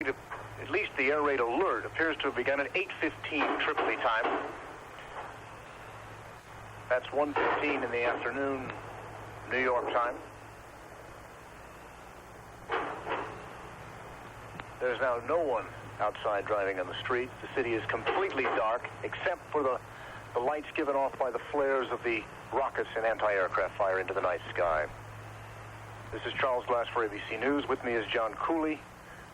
At least the air raid alert appears to have begun at 8:15 Tripoli time. That's 1:15 in the afternoon, New York time. There's now no one outside driving on the street. The city is completely dark, except for the lights given off by the flares of the rockets and anti-aircraft fire into the night sky. This is Charles Glass for ABC News. With me is John Cooley.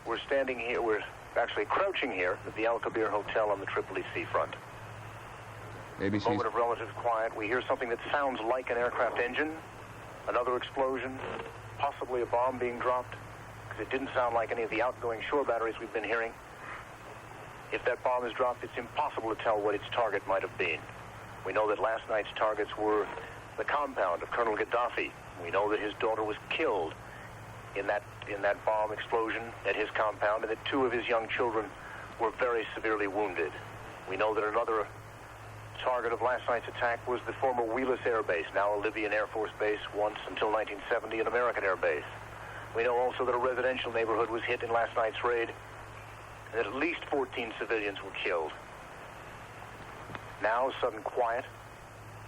We're standing here, we're actually crouching here at the Al Kabir Hotel on the Tripoli seafront. ABC's... Moment of relative quiet. We hear something that sounds like an aircraft engine, another explosion, possibly a bomb being dropped, because it didn't sound like any of the outgoing shore batteries we've been hearing. If that bomb is dropped, it's impossible to tell what its target might have been. We know that last night's targets were the compound of Colonel Gaddafi. We know that his daughter was killed in that bomb explosion at his compound, and that 2 of his young children were very severely wounded. We know that another target of last night's attack was the former Wheelus Air Base, now a Libyan Air Force base, once until 1970 an American Air Base. We know also that a residential neighborhood was hit in last night's raid, and that at least 14 civilians were killed. Now, sudden quiet.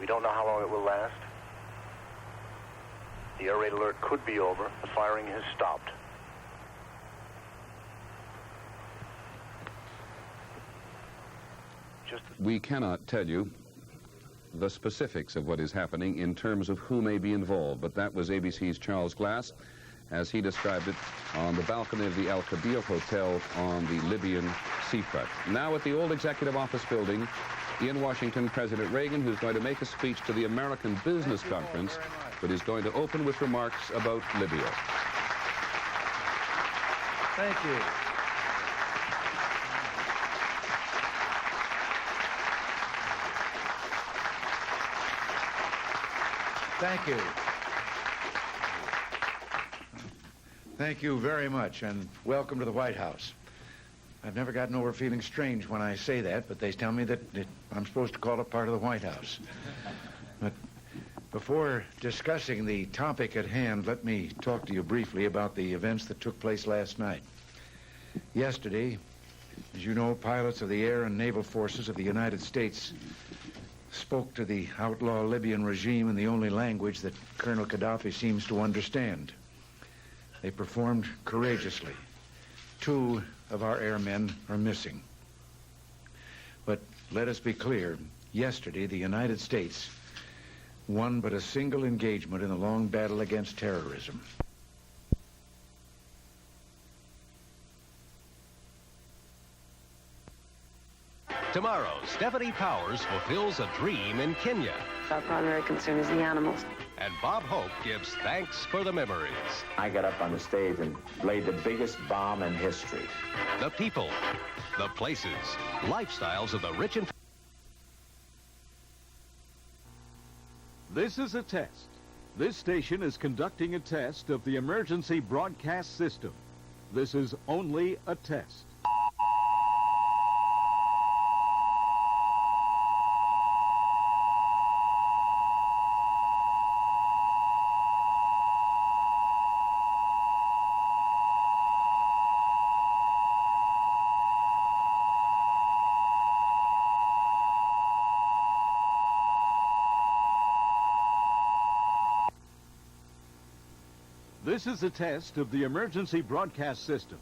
We don't know how long it will last. The air raid alert could be over. The firing has stopped. We cannot tell you the specifics of what is happening in terms of who may be involved, but that was ABC's Charles Glass, as he described it on the balcony of the Al Kabir Hotel on the Libyan seafront. Now at the old Executive Office building in Washington, President Reagan, who's going to make a speech to the American Business Conference, but is going to open with remarks about Libya. Thank you. Thank you. Thank you very much, and welcome to the White House. I've never gotten over feeling strange when I say that, but they tell me that I'm supposed to call it part of the White House. But before discussing the topic at hand, let me talk to you briefly about the events that took place last night. Yesterday, as you know, pilots of the air and naval forces of the United States spoke to the outlaw Libyan regime in the only language that Colonel Gaddafi seems to understand. They performed courageously. 2 of our airmen are missing. But let us be clear, yesterday the United States won but a single engagement in the long battle against terrorism. Tomorrow, Stephanie Powers fulfills a dream in Kenya. Our primary concern is the animals. And Bob Hope gives thanks for the memories. I got up on the stage and laid the biggest bomb in history. The people, the places, lifestyles of the rich and... This is a test. This station is conducting a test of the emergency broadcast system. This is only a test. This is a test of the emergency broadcast system.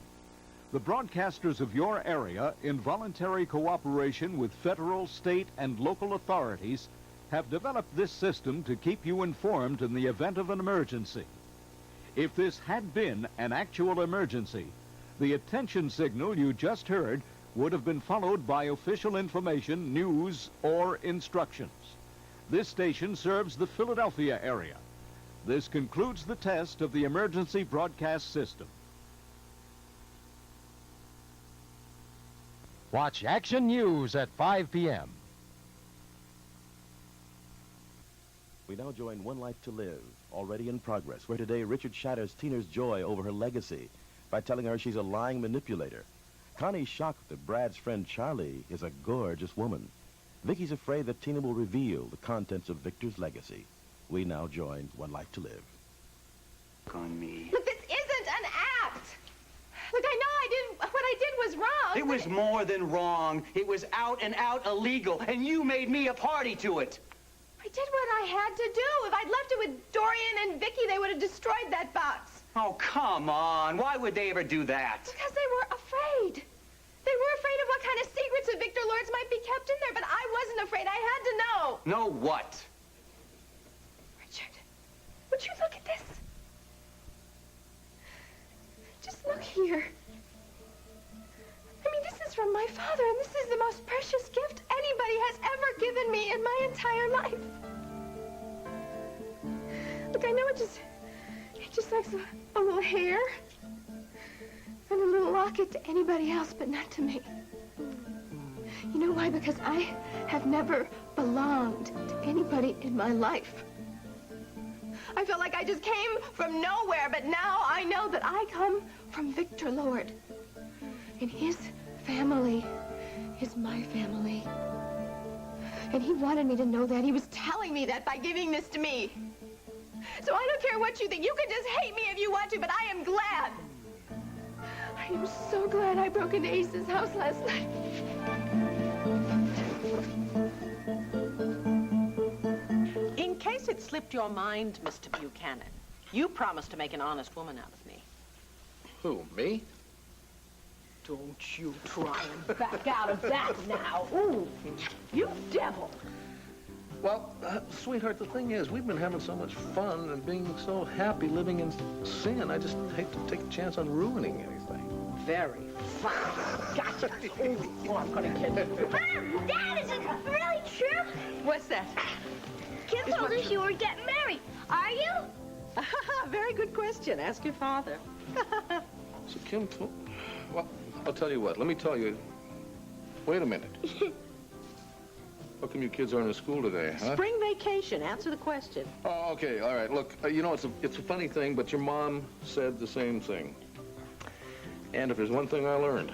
The broadcasters of your area, in voluntary cooperation with federal, state, and local authorities, have developed this system to keep you informed in the event of an emergency. If this had been an actual emergency, the attention signal you just heard would have been followed by official information, news, or instructions. This station serves the Philadelphia area. This concludes the test of the emergency broadcast system. Watch Action News at 5 p.m. We now join One Life to Live, already in progress, where today Richard shatters Tina's joy over her legacy by telling her she's a lying manipulator. Connie's shocked that Brad's friend Charlie is a gorgeous woman. Vicky's afraid that Tina will reveal the contents of Victor's legacy. We now join One Life to Live. On me. Look, this isn't an act. Look, I know I did what I It was more than wrong. It was out and out illegal, and you made me a party to it. I did what I had to do. If I'd left it with Dorian and Vicky, they would have destroyed that box. Oh, come on. Why would they ever do that? Because they were afraid. They were afraid of what kind of secrets of Victor Lord's might be kept in there, but I wasn't afraid. I had to know. Know what? Richard, would you look at this? Just look here. I mean, this is from my father, and this is the most precious gift anybody has ever given me in my entire life. Look, I know it just likes a little hair and a little locket to anybody else, but not to me. You know why? Because I have never belonged to anybody in my life. I felt like I just came from nowhere, but now I know that I come from Victor Lord. And his family is my family. And he wanted me to know that. He was telling me that by giving this to me. So I don't care what you think. You can just hate me if you want to, but I am glad. I am so glad I broke into Ace's house last night. In case it slipped your mind, Mr. Buchanan, you promised to make an honest woman out of me. Who, me? Don't you try and back out of that now. Ooh, you devil. Well, sweetheart, the thing is, we've been having so much fun and being so happy living in sin. I just hate to take a chance on ruining anything. Very fine. Gotcha. Oh, I'm gonna kill you. Mom, Dad, is it really true? What's that? Kim told us you were getting married. Are you? Very good question. Ask your father. So Kim told... Well, I'll tell you what. Let me tell you. Wait a minute. How come you kids aren't in school today, huh? Spring vacation. Answer the question. Oh, okay. All right. Look, you know, it's a funny thing, but your mom said the same thing. And if there's one thing I learned,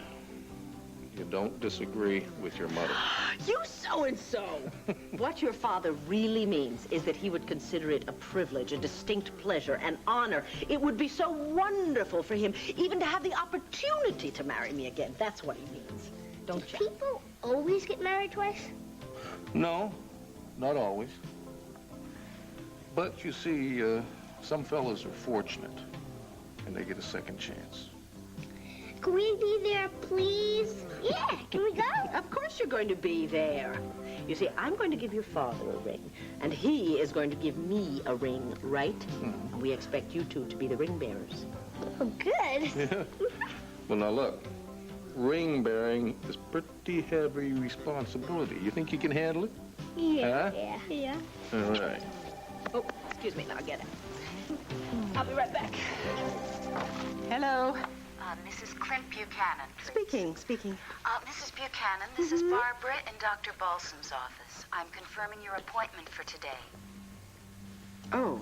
you don't disagree with your mother. You so-and-so! What your father really means is that he would consider it a privilege, a distinct pleasure, an honor. It would be so wonderful for him even to have the opportunity to marry me again. That's what he means. Don't you? People always get married twice? No, not always. But you see, some fellas are fortunate, and they get a second chance. Can we be there, please? Yeah, can we go? Of course you're going to be there. You see, I'm going to give your father a ring, and he is going to give me a ring, right? Mm-hmm. And we expect you two to be the ring bearers. Oh, good. Yeah. Well, now look, ring bearing is pretty heavy responsibility. You think you can handle it? Yeah. Huh? Yeah. All right. Oh, excuse me, now get it. I'll be right back. Hello. Mrs. Clint Buchanan, Speaking. please. Mrs. Buchanan, this is Barbara in Dr. Balsam's office. I'm confirming your appointment for today. Oh,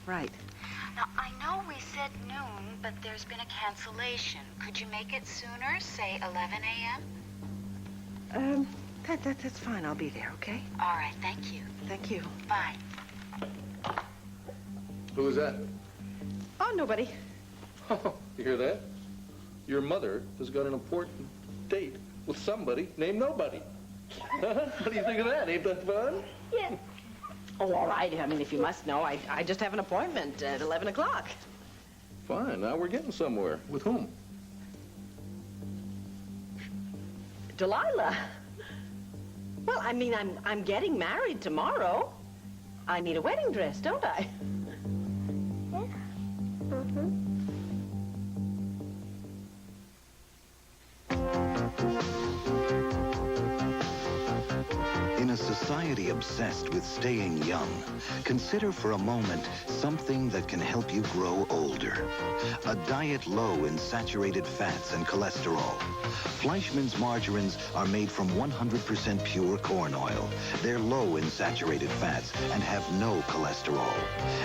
right. Now, I know we said noon, but there's been a cancellation. Could you make it sooner, say 11 a.m.? That's fine. I'll be there, okay? All right, thank you. Thank you. Bye. Who is that? Oh, nobody. You hear that? Your mother has got an important date with somebody named Nobody. What do you think of that? Ain't that fun? Yeah. Oh, all right. I mean, if you must know, I just have an appointment at 11 o'clock. Fine. Now we're getting somewhere. With whom? Delilah. Well, I mean, I'm getting married tomorrow. I need a wedding dress, don't I? Yeah. Mm-hmm. In a society obsessed with staying young, consider for a moment something that can help you grow older. A diet low in saturated fats and cholesterol. Fleischmann's margarines are made from 100% pure corn oil. They're low in saturated fats and have no cholesterol.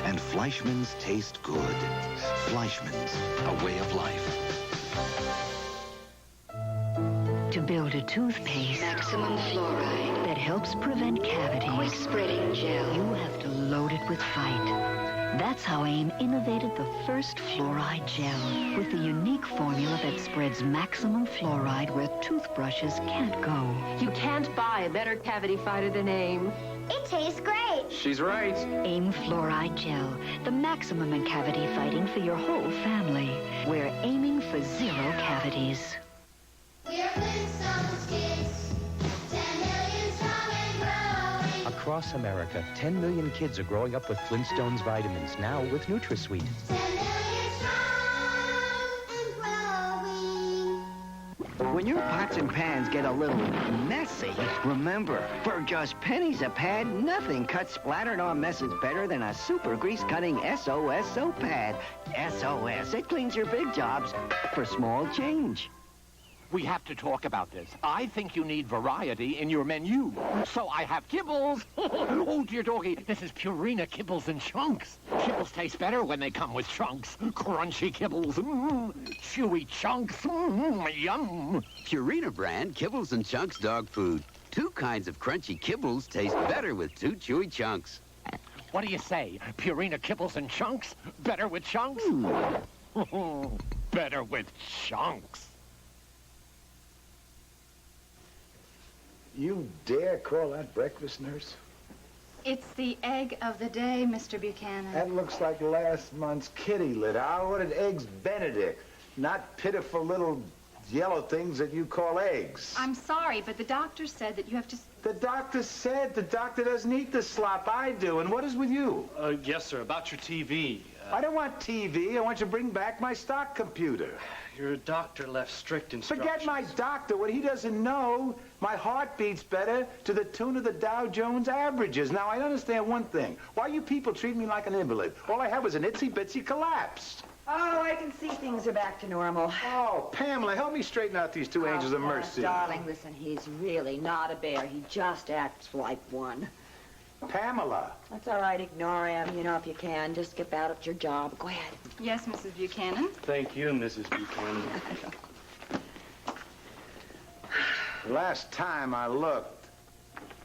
And Fleischmann's taste good. Fleischmann's, a way of life. To build a toothpaste maximum fluoride that helps prevent cavities, quick spreading gel, you have to load it with fight. That's how AIM innovated the first fluoride gel with the unique formula that spreads maximum fluoride where toothbrushes can't go. You can't buy a better cavity fighter than AIM. It tastes great. She's right. AIM Fluoride Gel, the maximum in cavity fighting for your whole family. We're aiming for 0 cavities. We're Flintstones kids, 10 million strong and growing. Across America, 10 million kids are growing up with Flintstones vitamins, now with NutraSweet. 10 million strong and growing. When your pots and pans get a little messy, remember, for just pennies a pad, nothing cuts splatter nor messes better than a super grease-cutting SOS soap pad. SOS, it cleans your big jobs for small change. We have to talk about this. I think you need variety in your menu. So I have kibbles. Oh, dear doggy, this is Purina Kibbles and Chunks. Kibbles taste better when they come with chunks. Crunchy kibbles. Chewy chunks. Yum. Purina brand Kibbles and Chunks dog food. 2 kinds of crunchy kibbles taste better with 2 chewy chunks. What do you say? Purina Kibbles and Chunks? Better with chunks? Better with chunks. You dare call that breakfast, nurse? It's the egg of the day, Mr. Buchanan. That looks like last month's kitty litter. I ordered eggs Benedict, not pitiful little yellow things that you call eggs. I'm sorry, but the doctor said that you have to... The doctor said the doctor doesn't eat the slop. I do. And what is with you? Yes, sir. About your TV. I don't want TV. I want you to bring back my stock computer. Your doctor left strict instructions. Forget my doctor. What he doesn't know, my heart beats better to the tune of the Dow Jones averages. Now, I understand one thing. Why you people treat me like an invalid? All I had was an itsy-bitsy collapse. Oh, I can see things are back to normal. Oh, Pamela, help me straighten out these 2 angels of mercy. Darling, listen, he's really not a bear. He just acts like one. Pamela. That's all right. Ignore him, you know, if you can. Just get out of your job. Go ahead. Yes, Mrs. Buchanan? Thank you, Mrs. Buchanan. Last time I looked,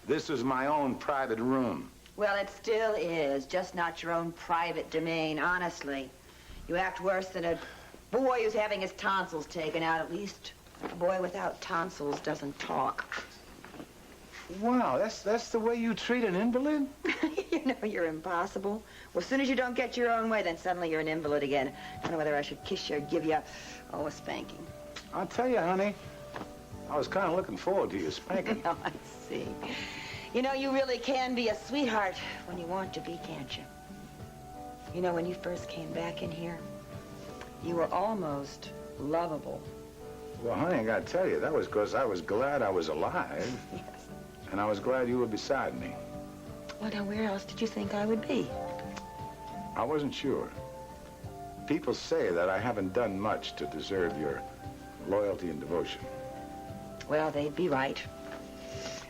this was my own private room. Well, it still is. Just not your own private domain, honestly. You act worse than a boy who's having his tonsils taken out. At least a boy without tonsils doesn't talk. Wow, that's the way you treat an invalid? You know, you're impossible. Well, as soon as you don't get your own way, then suddenly you're an invalid again. I don't know whether I should kiss you or give you, a spanking. I'll tell you, honey, I was kind of looking forward to your spanking. Oh, I see. You know, you really can be a sweetheart when you want to be, can't you? You know, when you first came back in here, you were almost lovable. Well, honey, I gotta tell you, that was because I was glad I was alive. Yes. And I was glad you were beside me. Well, now, where else did you think I would be? I wasn't sure. People say that I haven't done much to deserve your loyalty and devotion. Well, they'd be right.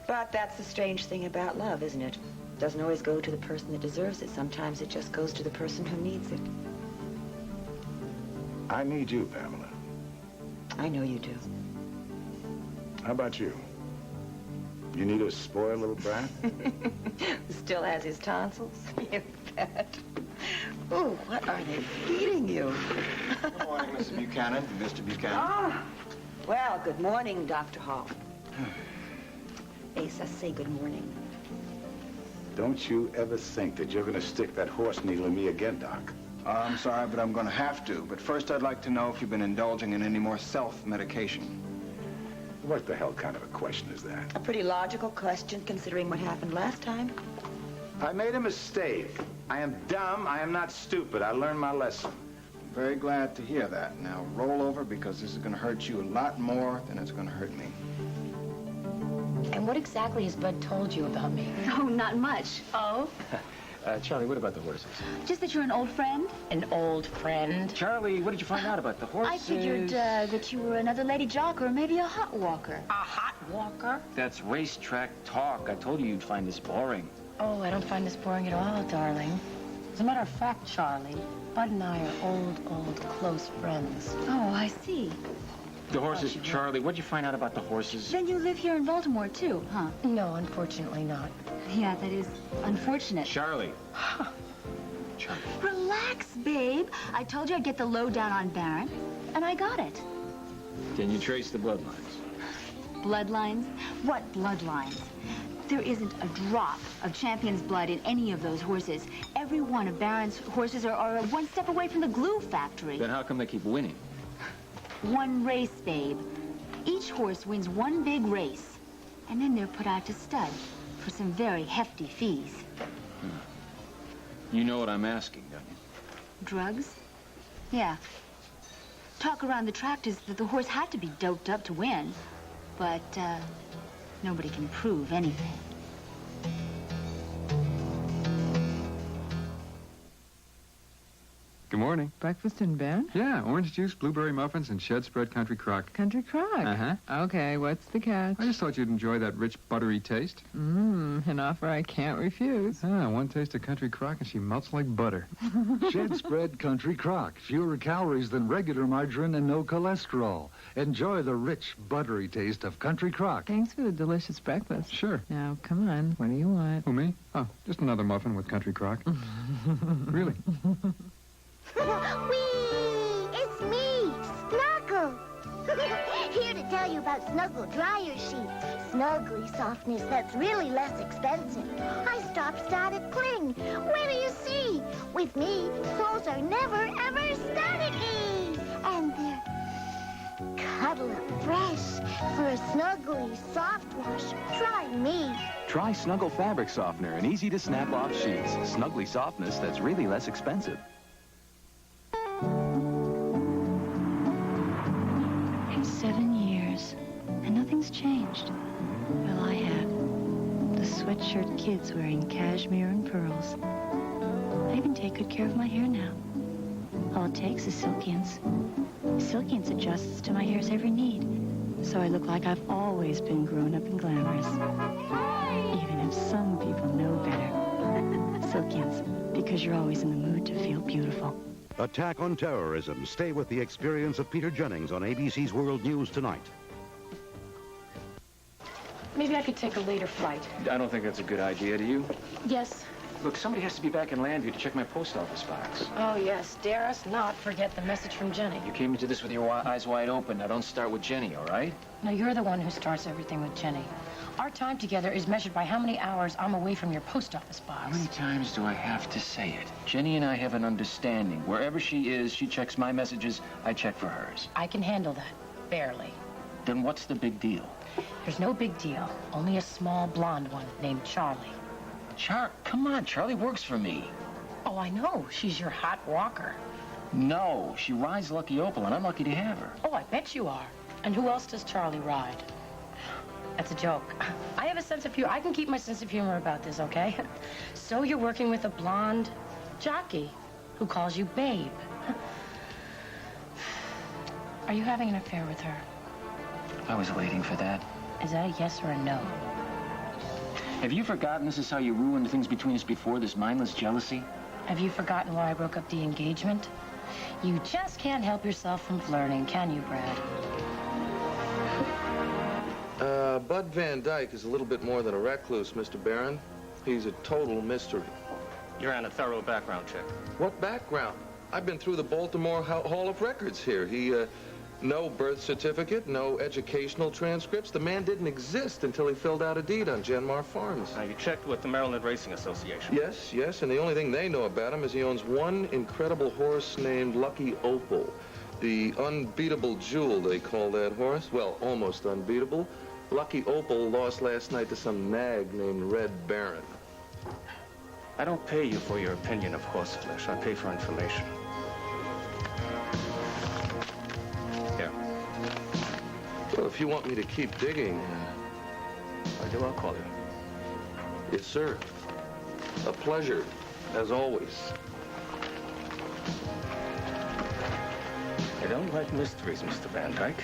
But that's the strange thing about love, isn't it? It doesn't always go to the person that deserves it. Sometimes it just goes to the person who needs it. I need you, Pamela. I know you do. How about you? You need a spoiled little brat? Still has his tonsils? You bet. Ooh, what are they feeding you? Good morning, Mrs. Buchanan. Mr. Buchanan. Ah, well, good morning, Dr. Hall. Asa, say good morning. Don't you ever think that you're going to stick that horse needle in me again, Doc. I'm sorry, but I'm going to have to. But first, I'd like to know if you've been indulging in any more self-medication. What the hell kind of a question is that? A pretty logical question, considering what happened last time. I made a mistake. I am dumb. I am not stupid. I learned my lesson. I'm very glad to hear that. Now, roll over, because this is going to hurt you a lot more than it's going to hurt me. And what exactly has Bud told you about me? Oh, not much. Oh? Charlie, what about the horses? Just that you're an old friend? An old friend? Charlie, what did you find out about the horses? I figured that you were another lady jock or maybe a hot walker. A hot walker? That's racetrack talk. I told you you'd find this boring. Oh, I don't find this boring at all, darling. As a matter of fact, Charlie, Bud and I are old, close friends. Oh, I see. The horses, Charlie, what'd you find out about the horses? Then you live here in Baltimore, too, huh? No, unfortunately not. Yeah, that is unfortunate. Charlie. much, honey. Relax, babe. I told you I'd get the lowdown on Baron, and I got it. Can you trace the bloodlines? Bloodlines? What bloodlines? There isn't a drop of champion's blood in any of those horses. Every one of Baron's horses are one step away from the glue factory. Then how come they keep winning? One race, babe. Each horse wins one big race, and then they're put out to stud for some very hefty fees. You know what I'm asking, don't you? Drugs? Yeah. Talk around the track is that the horse had to be doped up to win, but nobody can prove anything. Good morning. Breakfast in bed? Yeah, orange juice, blueberry muffins, and shed spread country crock. Country crock? Uh-huh. Okay, what's the catch? I just thought you'd enjoy that rich, buttery taste. An offer I can't refuse. One taste of country crock and she melts like butter. Shed spread country crock. Fewer calories than regular margarine and no cholesterol. Enjoy the rich, buttery taste of country crock. Thanks for the delicious breakfast. Sure. Now, come on. What do you want? Who, me? Oh, just another muffin with country crock. Really? Whee! It's me, Snuggle. Here to tell you about Snuggle dryer sheets. Snuggly softness that's really less expensive. I started cling. Where do you see? With me, clothes are never, ever staticky. And they're cuddle up fresh. For a snuggly soft wash, try me. Try Snuggle Fabric Softener and easy to snap off sheets. Snuggly softness that's really less expensive. It's 7 years, and nothing's changed. Well, I have. The sweatshirt kids wearing cashmere and pearls. I even take good care of my hair now. All it takes is Silkians. Silkians adjusts to my hair's every need, so I look like I've always been grown up and glamorous. Even if some people know better. Silkians, because you're always in the mood to feel beautiful. Attack on Terrorism. Stay with the experience of Peter Jennings on ABC's World News tonight. Maybe I could take a later flight. I don't think that's a good idea, do you? Yes. Look, somebody has to be back in Landview to check my post office box. Oh, yes. Dare us not forget the message from Jenny. You came into this with your eyes wide open. Now, don't start with Jenny, all right? No, you're the one who starts everything with Jenny. Our time together is measured by how many hours I'm away from your post office box. How many times do I have to say it? Jenny and I have an understanding. Wherever she is, she checks my messages, I check for hers. I can handle that. Barely. Then what's the big deal? There's no big deal. Only a small blonde one named Charlie. Come on, Charlie works for me. Oh, I know. She's your hot walker. No, she rides Lucky Opal, and I'm lucky to have her. Oh, I bet you are. And who else does Charlie ride? That's a joke. I have a sense of humor. I can keep my sense of humor about this, okay? So you're working with a blonde jockey who calls you babe. Are you having an affair with her? I was waiting for that. Is that a yes or a no? Have you forgotten this is how you ruined things between us before, this mindless jealousy? Have you forgotten why I broke up the engagement? You just can't help yourself from flirting, can you, Brad? Bud Van Dyke is a little bit more than a recluse, Mr. Barron. He's a total mystery. You're on a thorough background check. What background? I've been through the Baltimore Hall of Records here. No birth certificate, no educational transcripts. The man didn't exist until he filled out a deed on Genmar Farms. Now, you checked with the Maryland Racing Association. Yes, and the only thing they know about him is he owns one incredible horse named Lucky Opal. The unbeatable jewel, they call that horse. Well, almost unbeatable. Lucky Opal lost last night to some nag named Red Baron. I don't pay you for your opinion of horseflesh. I pay for information. Here. Well, if you want me to keep digging... I do, I'll call you. Yes, sir. A pleasure, as always. I don't like mysteries, Mr. Van Dyke.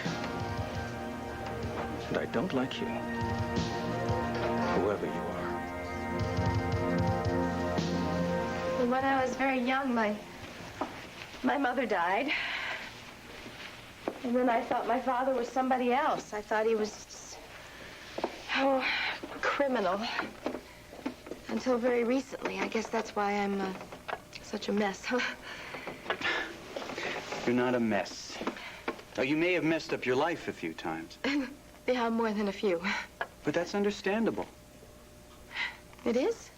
And I don't like you. Whoever you are. Well, when I was very young, my mother died. And then I thought my father was somebody else. I thought he was, criminal. Until very recently. I guess that's why I'm such a mess, huh? You're not a mess. Now, you may have messed up your life a few times. Yeah, more than a few. But that's understandable. It is?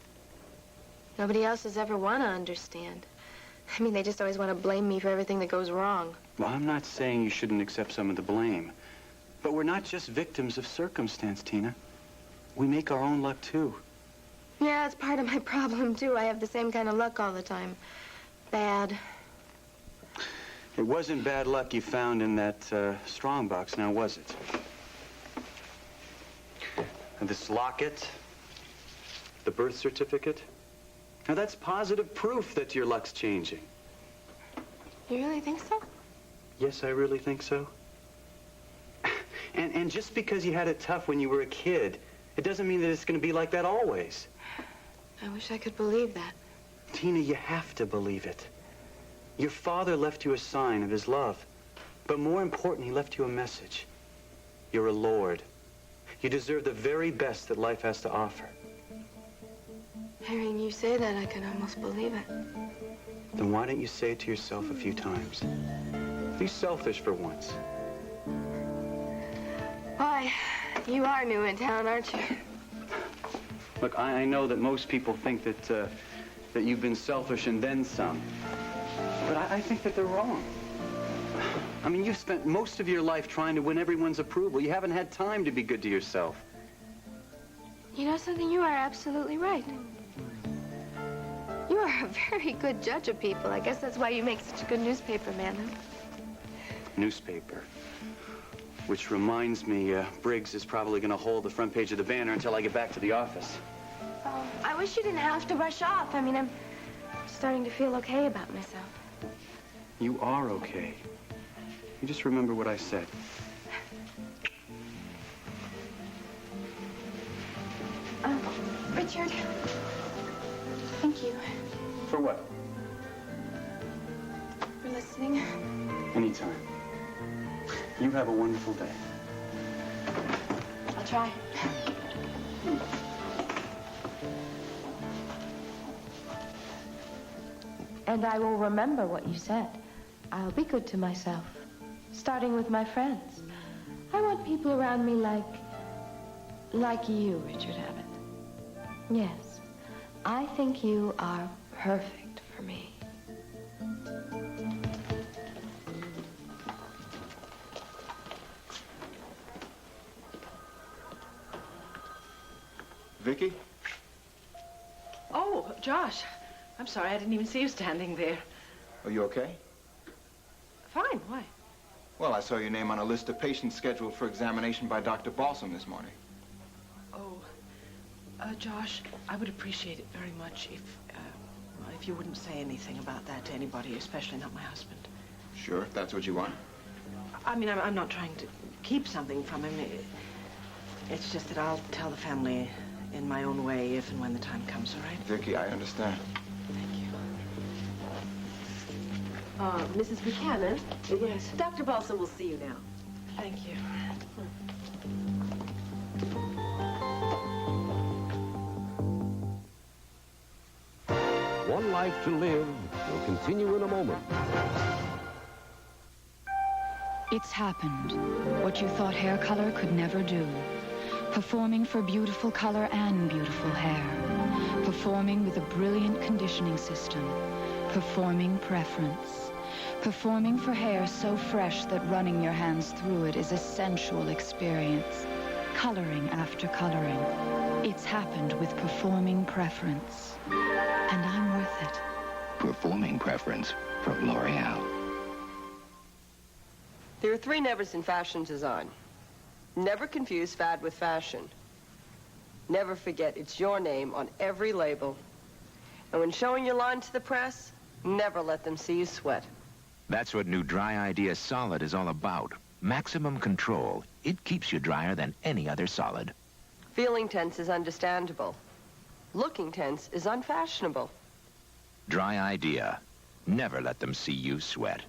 Nobody else has ever want to understand. I mean, they just always want to blame me for everything that goes wrong. Well, I'm not saying you shouldn't accept some of the blame. But we're not just victims of circumstance, Tina. We make our own luck, too. Yeah, it's part of my problem, too. I have the same kind of luck all the time. Bad. It wasn't bad luck you found in that strong box, now was it? And this locket, the birth certificate. Now that's positive proof that your luck's changing. You really think so? Yes, I really think so. And just because you had it tough when you were a kid, it doesn't mean that it's going to be like that always. I wish I could believe that. Tina, you have to believe it. Your father left you a sign of his love. But more important, he left you a message. You're a lord. You deserve the very best that life has to offer. Hearing you say that, I can almost believe it. Then why don't you say it to yourself a few times? Be selfish for once. Why, you are new in town, aren't you? Look, I know that most people think that that you've been selfish and then some. But I think that they're wrong. I mean, you've spent most of your life trying to win everyone's approval. You haven't had time to be good to yourself. You know something? You are absolutely right. You are a very good judge of people. I guess that's why you make such a good newspaper man, huh? Newspaper. Which reminds me, Briggs is probably going to hold the front page of the Banner until I get back to the office. Oh, I wish you didn't have to rush off. I mean, I'm starting to feel okay about myself. You are okay. You just remember what I said. Richard. Thank you. For what? For listening. Anytime. You have a wonderful day. I'll try. And I will remember what you said. I'll be good to myself, starting with my friends. I want people around me like you, Richard Abbott. Yes, I think you are perfect for me. Vicky? Oh, Josh. I'm sorry, I didn't even see you standing there. Are you okay? Fine, why? Well, I saw your name on a list of patients scheduled for examination by Dr. Balsam this morning. Oh, Josh, I would appreciate it very much if you wouldn't say anything about that to anybody, especially not my husband. Sure, if that's what you want. I mean, I'm not trying to keep something from him. It's just that I'll tell the family in my own way if and when the time comes, all right? Vicky, I understand. Mrs. Buchanan? Yes. Dr. Balsam will see you now. Thank you. One Life to Live will continue in a moment. It's happened. What you thought hair color could never do. Performing for beautiful color and beautiful hair. Performing with a brilliant conditioning system. Performing preference. Performing for hair so fresh that running your hands through it is a sensual experience. Coloring after coloring. It's happened with Performing Preference. And I'm worth it. Performing Preference from L'Oreal. There are 3 nevers in fashion design. Never confuse fad with fashion. Never forget it's your name on every label. And when showing your line to the press, never let them see you sweat. That's what new Dry Idea Solid is all about. Maximum control. It keeps you drier than any other solid. Feeling tense is understandable. Looking tense is unfashionable. Dry Idea. Never let them see you sweat.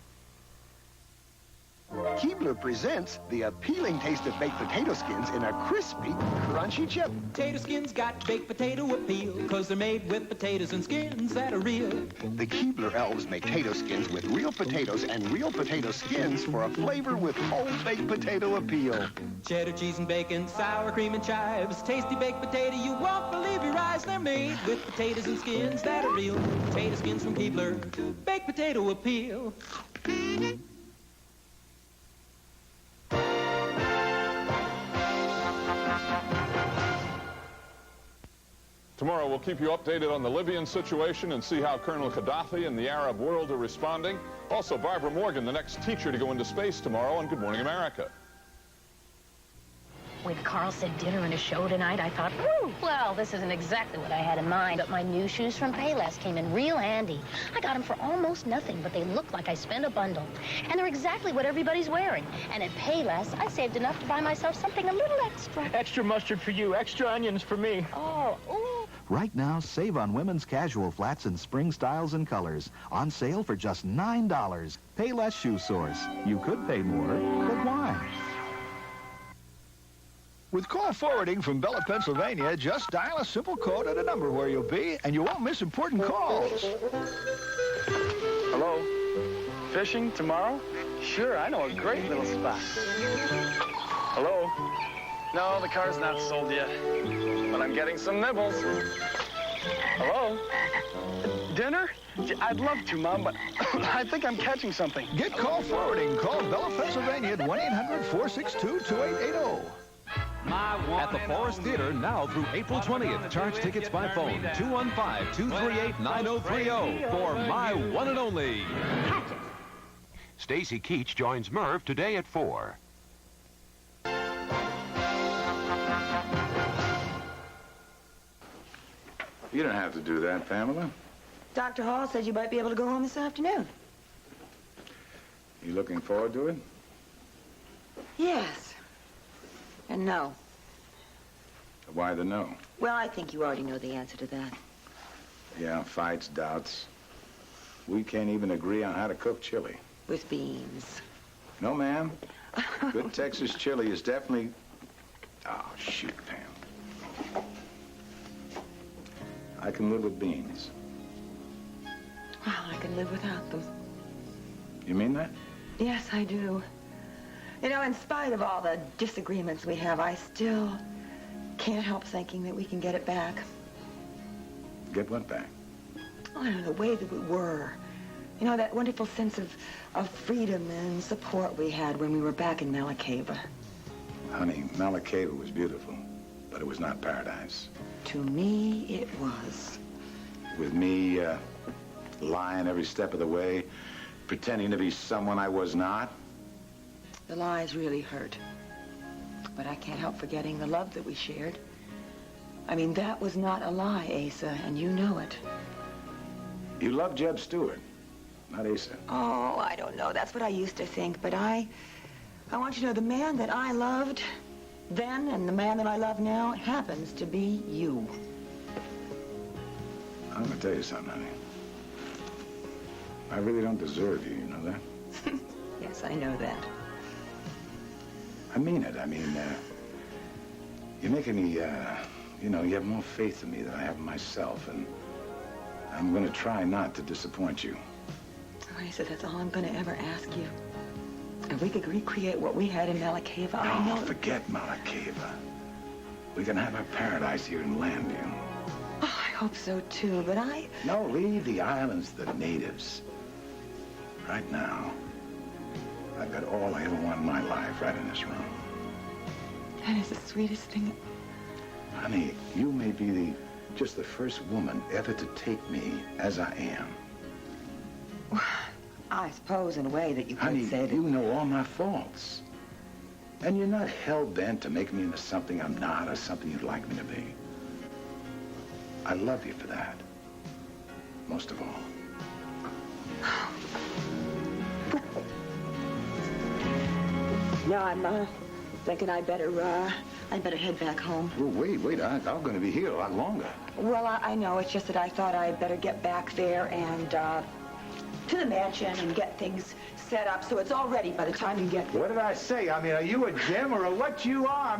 Keebler presents the appealing taste of baked potato skins in a crispy, crunchy chip. Potato skins got baked potato appeal, 'cause they're made with potatoes and skins that are real. The Keebler elves make potato skins with real potatoes and real potato skins for a flavor with whole baked potato appeal. Cheddar cheese and bacon, sour cream and chives, tasty baked potato, you won't believe your eyes. They're made with potatoes and skins that are real. Potato skins from Keebler, baked potato appeal. Tomorrow we'll keep you updated on the Libyan situation and see how Colonel Gaddafi and the Arab world are responding. Also, Barbara Morgan, the next teacher to go into space tomorrow on Good Morning America. When Carl said dinner and a show tonight, I thought, woo, well, this isn't exactly what I had in mind. But my new shoes from Payless came in real handy. I got them for almost nothing, but they look like I spent a bundle. And they're exactly what everybody's wearing. And at Payless, I saved enough to buy myself something a little extra. Extra mustard for you, extra onions for me. Oh, ooh. Right now, save on women's casual flats in spring styles and colors. On sale for just $9. Payless Shoe Source. You could pay more, but why? With call forwarding from Bella, Pennsylvania, just dial a simple code at a number where you'll be, and you won't miss important calls. Hello? Fishing tomorrow? Sure, I know a great little spot. Hello? No, the car's not sold yet, but I'm getting some nibbles. Hello? Dinner? I'd love to, Mom, but I think I'm catching something. Get call forwarding. Call Bella, Pennsylvania at 1-800-462-2880. At the Forest Theater now through April 20th. Charge tickets by phone 215-238-9030 for My One and Only. Stacy Keach joins Merv today at 4. You don't have to do that, Pamela. Dr. Hall said you might be able to go home this afternoon. You looking forward to it? Yes. And no. Why the no? Well, I think you already know the answer to that. Yeah, fights, doubts. We can't even agree on how to cook chili. With beans. No, ma'am. Good Texas chili is definitely... Oh, shoot, Pam. I can live with beans. Well, I can live without them. You mean that? Yes, I do. You know, in spite of all the disagreements we have, I still can't help thinking that we can get it back. Get what back? Oh, I don't know, the way that we were. You know, that wonderful sense of freedom and support we had when we were back in Malakeva. Honey, Malakeva was beautiful, but it was not paradise. To me, it was. With me, lying every step of the way, pretending to be someone I was not. The lies really hurt. But I can't help forgetting the love that we shared. I mean, that was not a lie, Asa, and you know it. You love Jeb Stewart, not Asa. Oh, I don't know. That's what I used to think. But I want you to know the man that I loved then and the man that I love now happens to be you. I'm gonna tell you something, honey. I really don't deserve you, you know that? Yes, I know that. I mean it. I mean, you're making me, you know, you have more faith in me than I have in myself, and I'm gonna try not to disappoint you. Oh, Asa, that's all I'm gonna ever ask you. If we could recreate what we had in Malakeva, I know... Forget Malakeva. We can have our paradise here in Landview. Oh, I hope so, too, but I... No, leave the islands to the natives. Right now, I've got all I ever want in my life right in this room. That is the sweetest thing. Honey, you may be just the first woman ever to take me as I am. I suppose, in a way, that you could Honey, say that... you know all my faults. And you're not hell-bent to make me into something I'm not or something you'd like me to be. I love you for that. Most of all. No, I'm thinking I'd better head back home. Well, wait. I'm going to be here a lot longer. Well, I know. It's just that I thought I'd better get back there and to the mansion and get things set up so it's all ready by the time you get there. What did I say? I mean, are you a gem or a what you are?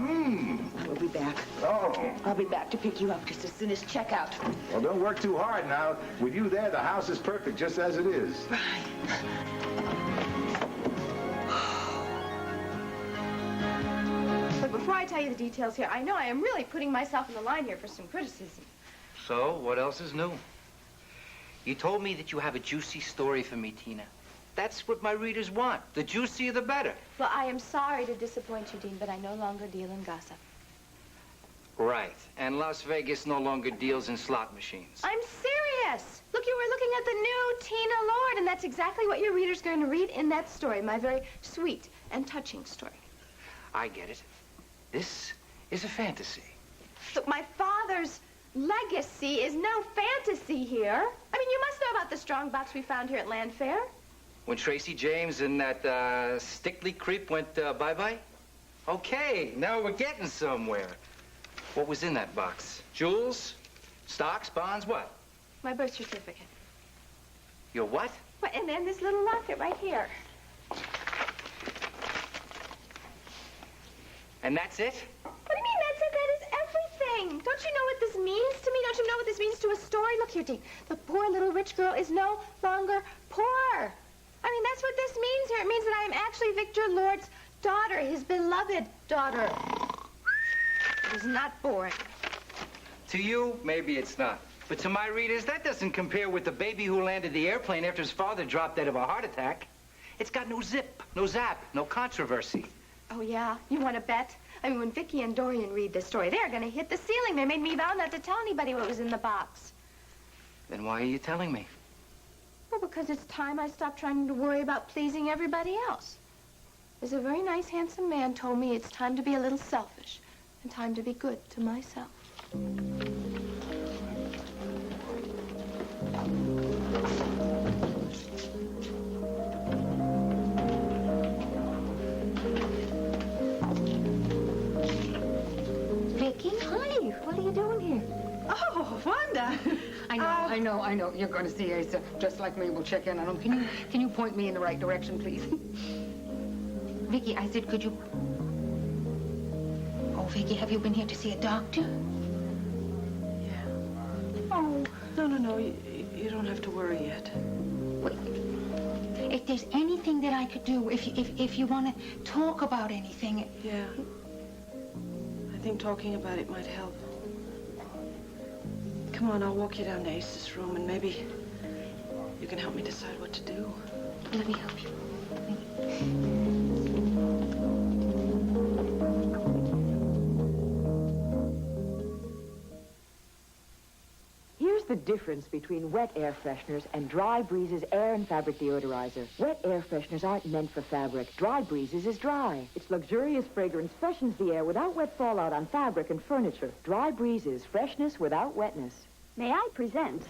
We'll be back. Oh. I'll be back to pick you up just as soon as checkout. Well, don't work too hard now. With you there, the house is perfect just as it is. But before I tell you the details here, I know I am really putting myself in the line here for some criticism. So, what else is new? You told me that you have a juicy story for me, Tina. That's what my readers want. The juicier, the better. Well, I am sorry to disappoint you, Dean, but I no longer deal in gossip. Right. And Las Vegas no longer deals in slot machines. I'm serious. Look, you were looking at the new Tina Lord, and that's exactly what your reader's going to read in that story, my very sweet and touching story. I get it. This is a fantasy. Look, my father's legacy is no fantasy here. I mean, you must know about the strong box we found here at Land Fair. When Tracy James and that Stickley creep went bye-bye? Okay, now we're getting somewhere. What was in that box? Jewels? Stocks? Bonds? What? My birth certificate. Your what? Well, and then this little locket right here. And that's it? What do you mean that's it? That is everything. Don't you know what this means to me? Don't you know what this means to a story? Look here, Dean. The poor little rich girl is no longer poor. I mean, that's what this means here. It means that I am actually Victor Lord's daughter, his beloved daughter. It is not boring. To you, maybe it's not. But to my readers, that doesn't compare with the baby who landed the airplane after his father dropped dead of a heart attack. It's got no zip, no zap, no controversy. Oh, yeah? You want to bet? I mean, when Vicky and Dorian read this story, they're going to hit the ceiling. They made me vow not to tell anybody what was in the box. Then why are you telling me? Well, because it's time I stopped trying to worry about pleasing everybody else. There's a very nice, handsome man told me it's time to be a little selfish and time to be good to myself. Vicky, hi. What are you doing here? Oh, Wanda. I know. You're going to see Asa. Just like me, we'll check in on him. Can you point me in the right direction, please? Vicky, I said, could you... Oh, Vicky, have you been here to see a doctor? Oh, no. You don't have to worry yet. Wait. If there's anything that I could do, if you want to talk about anything... Yeah. I think talking about it might help. Come on, I'll walk you down to Ace's room, and maybe you can help me decide what to do. Let me help you. Here's the difference between wet air fresheners and Dry Breeze's air and fabric deodorizer. Wet air fresheners aren't meant for fabric. Dry Breeze's is dry. Its luxurious fragrance freshens the air without wet fallout on fabric and furniture. Dry Breeze's freshness without wetness. May I present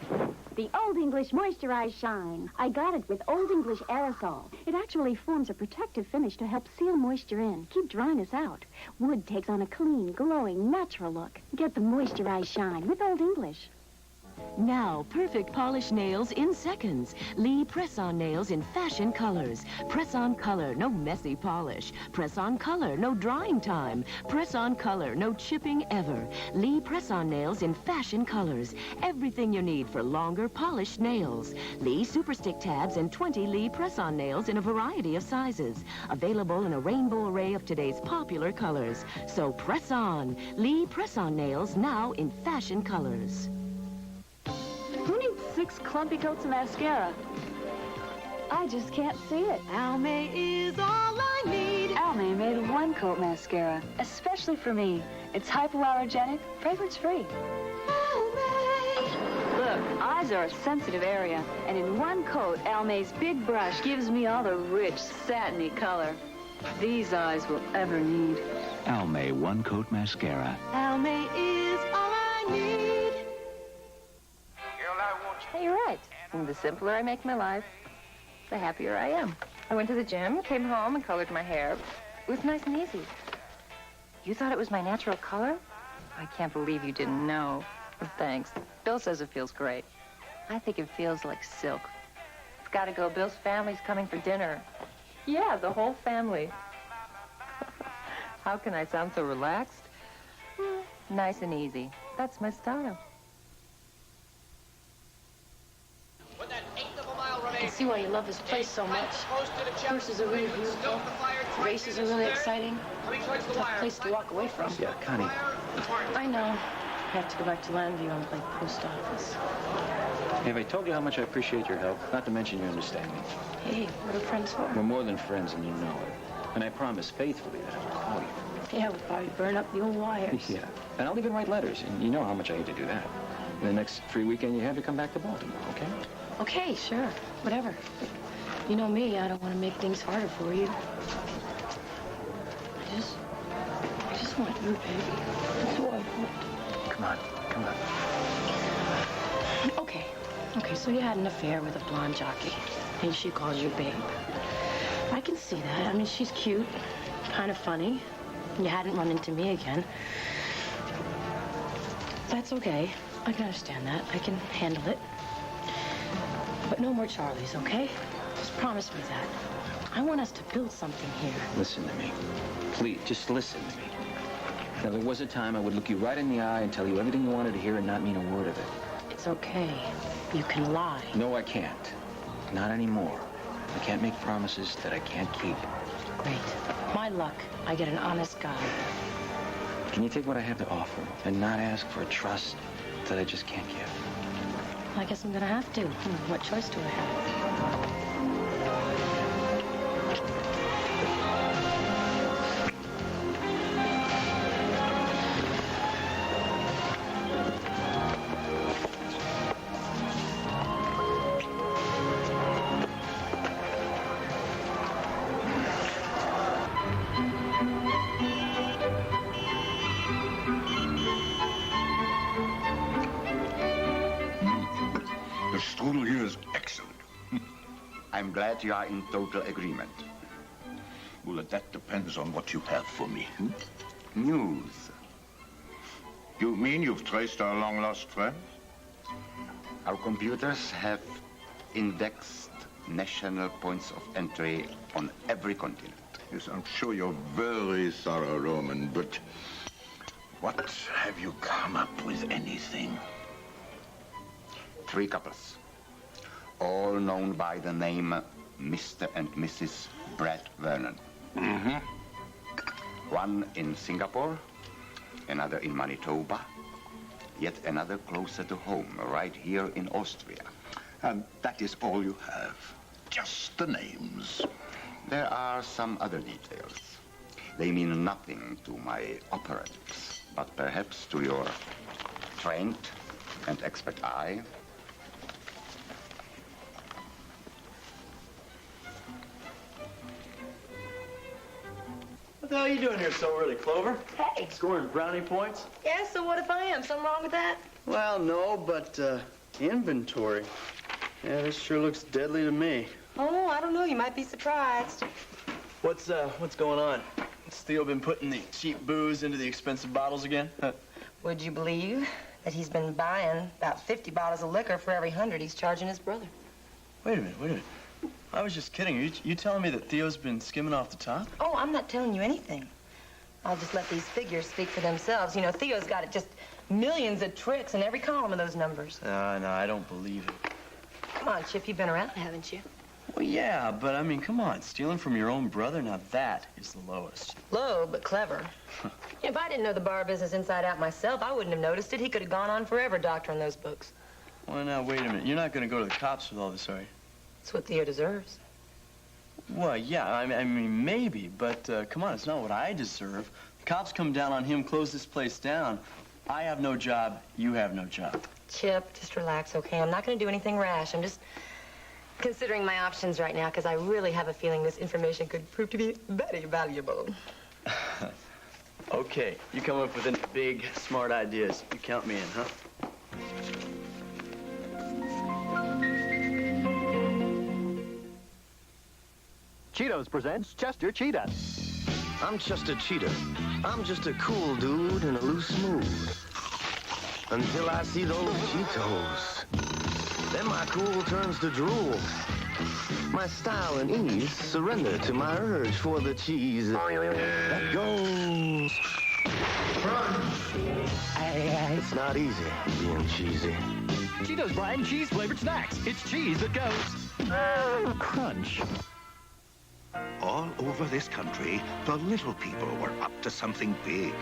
the Old English Moisturized Shine. I got it with Old English aerosol. It actually forms a protective finish to help seal moisture in, keep dryness out. Wood takes on a clean, glowing, natural look. Get the Moisturized Shine with Old English. Now, perfect polished nails in seconds. Lee press-on nails in fashion colors. Press-on color, no messy polish. Press-on color, no drying time. Press-on color, no chipping ever. Lee press-on nails in fashion colors. Everything you need for longer, polished nails. Lee Super Stick tabs and 20 Lee press-on nails in a variety of sizes. Available in a rainbow array of today's popular colors. So press on. Lee press-on nails now in fashion colors. Who needs 6 clumpy coats of mascara? I just can't see it. Almay is all I need. Almay made a 1-coat mascara, especially for me. It's hypoallergenic, fragrance-free. Almay. Look, eyes are a sensitive area, and in 1 coat, Almay's big brush gives me all the rich, satiny color these eyes will ever need. Almay 1-coat mascara. Almay is all I need. You're right. And the simpler I make my life, the happier I am. I went to the gym, came home, and colored my hair. It was nice and easy. You thought it was my natural color? I can't believe you didn't know. Thanks. Bill says it feels great. I think it feels like silk. I've got to go. Bill's family's coming for dinner. Yeah, the whole family. How can I sound so relaxed? Nice and easy. That's my style. I can see why you love this place so much. Horses are really beautiful. Races are really exciting. Tough place to walk away from. Yeah, Connie. I know. I have to go back to Landview and play post office. Have I told you how much I appreciate your help? Not to mention you understand me. Hey, what are friends for? We're more than friends, and you know it. And I promise faithfully that I will call you. Yeah, we'll probably burn up the old wires. Yeah. And I'll even write letters, and you know how much I hate to do that. And the next free weekend you have to come back to Baltimore, okay? Okay, sure. Whatever. You know me, I don't want to make things harder for you. I just want you, baby. That's all I want. Come on, come on. Okay, so you had an affair with a blonde jockey, and she calls you babe. I can see that. I mean, she's cute, kind of funny. You hadn't run into me again. That's okay. I can understand that. I can handle it. But no more Charlies, okay? Just promise me that. I want us to build something here. Listen to me. Please, just listen to me. Now, there was a time I would look you right in the eye and tell you everything you wanted to hear and not mean a word of it. It's okay. You can lie. No, I can't. Not anymore. I can't make promises that I can't keep. Great. My luck. I get an honest guy. Can you take what I have to offer and not ask for a trust that I just can't give? I guess I'm gonna have to. What choice do I have? The strudel here is excellent. I'm glad you are in total agreement. Well, that depends on what you have for me. News. You mean you've traced our long-lost friend? Our computers have indexed national points of entry on every continent. Yes, I'm sure you're very thorough, Roman, but what have you come up with anything? 3 couples, all known by the name Mr. and Mrs. Brad Vernon. Mm-hmm. One in Singapore, another in Manitoba, yet another closer to home, right here in Austria. And that is all you have? Just the names? There are some other details. They mean nothing to my operatives, but perhaps to your trained and expert eye. What the hell are you doing here so early, Clover? Hey. Scoring brownie points? Yeah, so what if I am? Something wrong with that? Well, no, but inventory. Yeah, this sure looks deadly to me. Oh, I don't know. You might be surprised. What's going on? Has Theo been putting the cheap booze into the expensive bottles again? Would you believe that he's been buying about 50 bottles of liquor for every 100 he's charging his brother? Wait a minute. I was just kidding. Are you telling me that Theo's been skimming off the top? Oh, I'm not telling you anything. I'll just let these figures speak for themselves. You know, Theo's got just millions of tricks in every column of those numbers. No, I don't believe it. Come on, Chip, you've been around, haven't you? Well, yeah, but I mean, come on. Stealing from your own brother, now that is the lowest. Low, but clever. If I didn't know the bar business inside out myself, I wouldn't have noticed it. He could have gone on forever doctoring those books. Well, now, wait a minute. You're not going to go to the cops with all this, are you? That's what Theo deserves. Well, yeah, I mean, maybe, but come on, it's not what I deserve. The cops come down on him, close this place down. I have no job, you have no job. Chip, just relax, okay? I'm not going to do anything rash. I'm just considering my options right now because I really have a feeling this information could prove to be very valuable. Okay, you come up with any big, smart ideas. You count me in, huh? Cheetos presents Chester Cheetah. I'm Chester Cheetah. I'm just a cool dude in a loose mood. Until I see those Cheetos. Then my cool turns to drool. My style and ease surrender to my urge for the cheese. That goes. It's not easy being cheesy. Cheetos brine cheese-flavored snacks. It's cheese that goes. Crunch. All over this country, the little people were up to something big.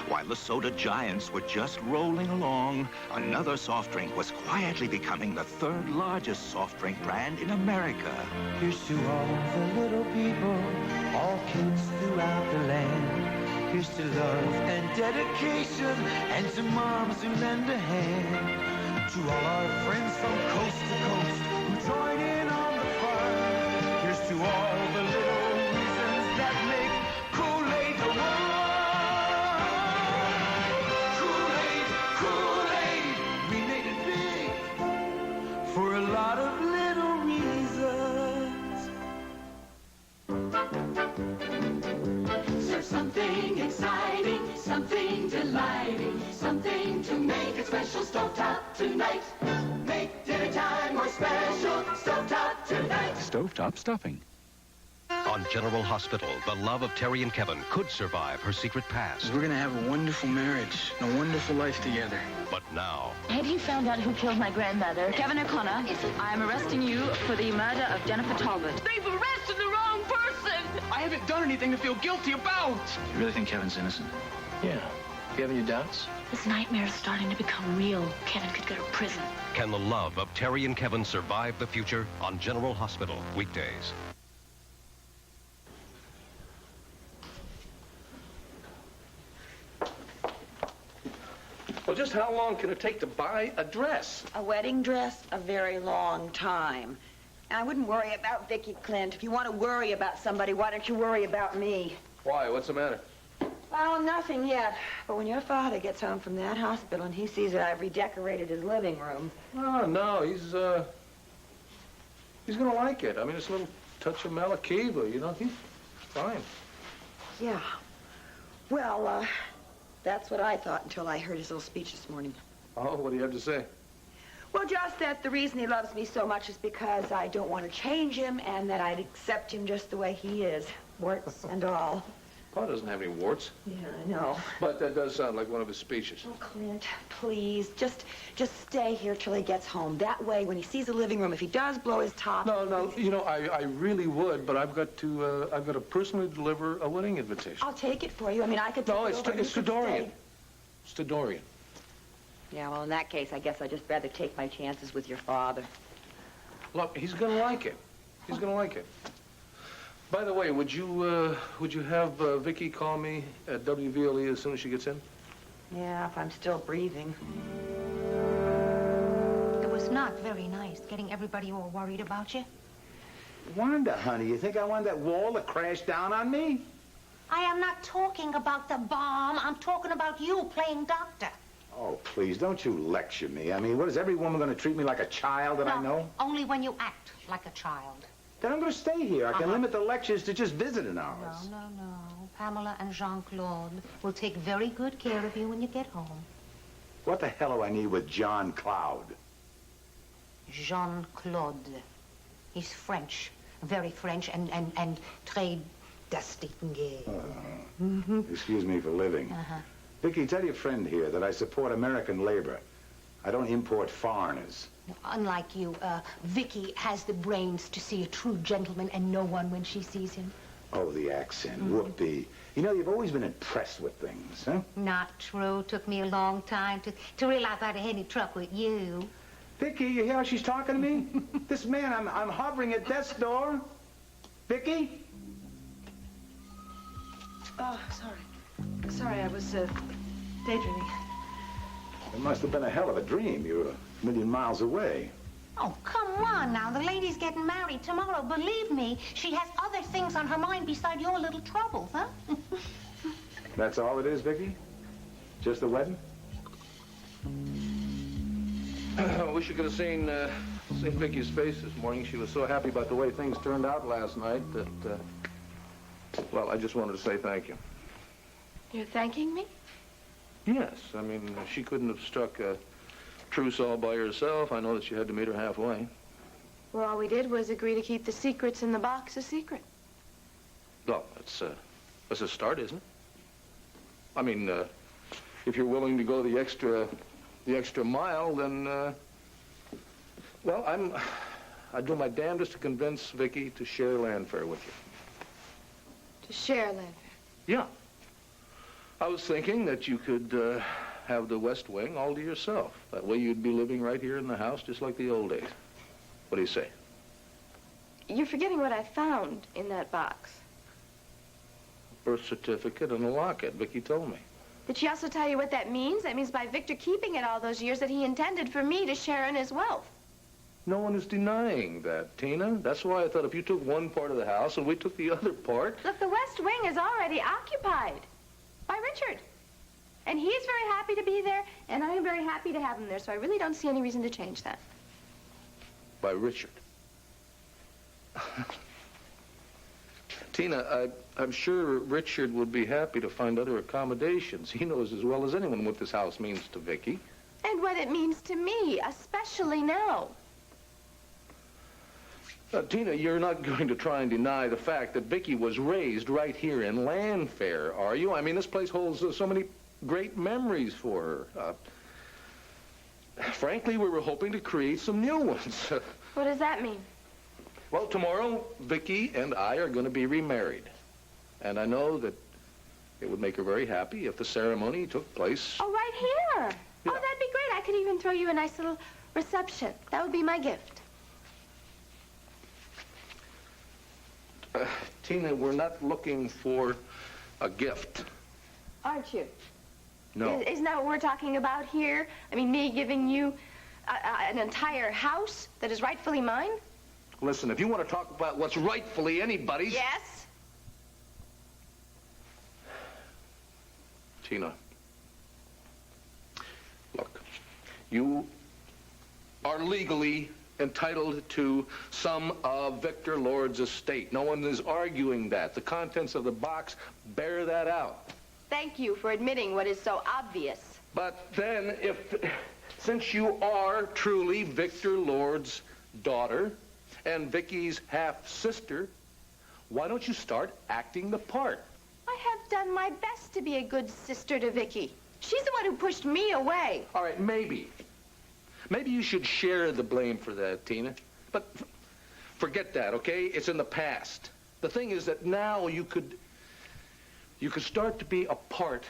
While the soda giants were just rolling along, another soft drink was quietly becoming the third largest soft drink brand in America. Here's to all the little people, all kids throughout the land. Here's to love and dedication, and to moms who lend a hand. To all our friends from coast to coast who join in on the fun. Here's to all the little reasons that make Kool-Aid the one. Kool-Aid, Kool-Aid, we made it big for a lot of little reasons. Serve something exciting, something delighting, something to make it special. Stovetop tonight. Make dinner time more special. Stovetop tonight. Stovetop stuffing. On General Hospital, the love of Terry and Kevin could survive her secret past. We're gonna have a wonderful marriage, and a wonderful life together. But now, Have you found out who killed my grandmother? Kevin O'Connor, I am arresting you for the murder of Jennifer Talbot. They've arrested the wrong person! I haven't done anything to feel guilty about. You really think Kevin's innocent? Yeah. Do you have any doubts? This nightmare is starting to become real. Kevin could go to prison. can the love of Terry and Kevin survive the future? On General Hospital, weekdays. Well, just how long can it take to buy a dress? A wedding dress? A very long time. I wouldn't worry about Vicky, Clint. If you want to worry about somebody, why don't you worry about me? Why? What's the matter? Well, nothing yet. But when your father gets home from that hospital and he sees that I've redecorated his living room... Oh, no, he's gonna like it. I mean, it's a little touch of Malakiva, you know, he's fine. Yeah. Well, that's what I thought until I heard his little speech this morning. Oh, what do you have to say? Well, just that the reason he loves me so much is because I don't want to change him and that I'd accept him just the way he is, warts and all. Pa doesn't have any warts. Yeah, I know. But that does sound like one of his speeches. Oh, Clint, please, just stay here till he gets home. That way, when he sees the living room, if he does blow his top... No, you know, I really would, but I've got to personally deliver a wedding invitation. I'll take it for you. I mean, I could... No, it's to Dorian. It's to Dorian. Yeah, well, in that case, I guess I'd just rather take my chances with your father. Look, he's gonna like it. He's gonna like it. By the way, would you have Vicky call me at WVLE as soon as she gets in? Yeah, if I'm still breathing. It was not very nice getting everybody all worried about you. Wanda, honey, you think I want that wall to crash down on me? I am not talking about the bomb. I'm talking about you playing doctor. Oh, please, don't you lecture me. I mean, what, is every woman going to treat me like a child that I know? Only when you act like a child. Then I'm going to stay here. I can limit the lectures to just visiting hours. No. Pamela and Jean-Claude will take very good care of you when you get home. What the hell do I need with John Cloud? Jean-Claude. He's French. Very French and très distingué. Excuse me for living. Vicky, tell your friend here that I support American labor. I don't import foreigners. Unlike you, Vicky has the brains to see a true gentleman and no one when she sees him. Oh, the accent. Whoopee. You know, you've always been impressed with things, huh? Not true. Took me a long time to realize I'd had any truck with you. Vicky, you hear how she's talking to me? This man, I'm hovering at death's door. Vicky? Oh, sorry. Sorry, I was, daydreaming. It must have been a hell of a dream. You were a million miles away. Oh, come on now. The lady's getting married tomorrow. Believe me, she has other things on her mind beside your little troubles, huh? That's all it is, Vicky? Just the wedding? I wish you could have seen Vicky's face this morning. She was so happy about the way things turned out last night that, well, I just wanted to say thank you. You're thanking me? Yes, I mean, she couldn't have struck a truce all by herself. I know that she had to meet her halfway. Well, all we did was agree to keep the secrets in the box a secret. Well, that's a start, isn't it? I mean, if you're willing to go the extra mile, then, well, I'd do my damnedest to convince Vicky to share Landfair with you. To share Landfair? Yeah. I was thinking that you could have the West Wing all to yourself. That way you'd be living right here in the house just like the old days. What do you say? You're forgetting what I found in that box. Birth certificate and a locket, Vicky told me. Did she also tell you what that means? That means by Victor keeping it all those years that he intended for me to share in his wealth. No one is denying that, Tina. That's why I thought if you took one part of the house and we took the other part... Look, the West Wing is already occupied by Richard. And he's very happy to be there, and I am very happy to have him there, so I really don't see any reason to change that. By Richard. Tina, I'm sure Richard would be happy to find other accommodations. He knows as well as anyone what this house means to Vicky. And what it means to me, especially now. Tina, you're not going to try and deny the fact that Vicky was raised right here in Landfair, are you? I mean, this place holds so many great memories for her. Frankly, we were hoping to create some new ones. What does that mean? Well, tomorrow, Vicky and I are going to be remarried. And I know that it would make her very happy if the ceremony took place... Oh, right here. Yeah. Oh, that'd be great. I could even throw you a nice little reception. That would be my gift. Tina, we're not looking for a gift. Aren't you? No. Isn't that what we're talking about here? I mean, me giving you an entire house that is rightfully mine? Listen, if you want to talk about what's rightfully anybody's... Yes? Tina, look, you are legally entitled to some of Victor Lord's estate. No one is arguing that. The contents of the box bear that out. Thank you for admitting what is so obvious. But then, since you are truly Victor Lord's daughter and Vicky's half-sister, why don't you start acting the part? I have done my best to be a good sister to Vicky. She's the one who pushed me away. All right, maybe. Maybe you should share the blame for that, Tina. But forget that, okay? It's in the past. The thing is that now you could start to be a part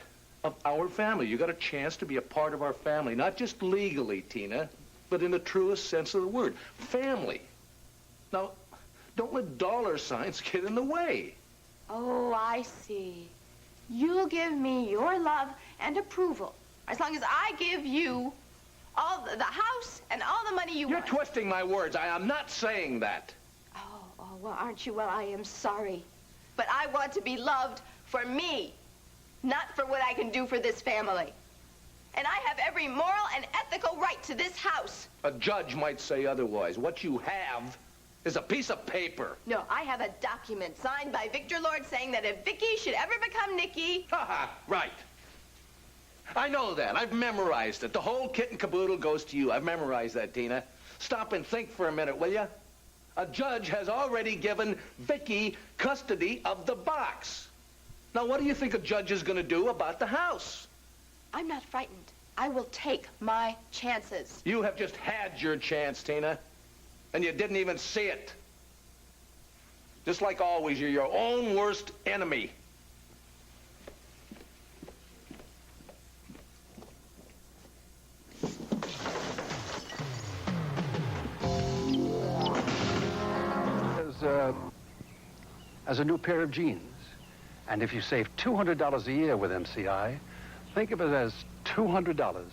of our family. You got a chance to be a part of our family, not just legally, Tina, but in the truest sense of the word. Family. Now, don't let dollar signs get in the way. Oh, I see. You'll give me your love and approval as long as I give you all the house and all the money you want. You're twisting my words. I am not saying that. Oh, well, aren't you? Well, I am sorry. But I want to be loved for me, not for what I can do for this family. And I have every moral and ethical right to this house. A judge might say otherwise. What you have is a piece of paper. No, I have a document signed by Victor Lord saying that if Vicky should ever become Nikki... Ha-ha, right. I know that. I've memorized it. The whole kit and caboodle goes to you. I've memorized that, Tina. Stop and think for a minute, will you? A judge has already given Vicky custody of the box. Now, what do you think a judge is going to do about the house? I'm not frightened. I will take my chances. You have just had your chance, Tina, and you didn't even see it. Just like always, you're your own worst enemy. As a new pair of jeans. And if you save $200 a year with MCI, think of it as $200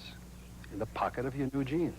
in the pocket of your new jeans.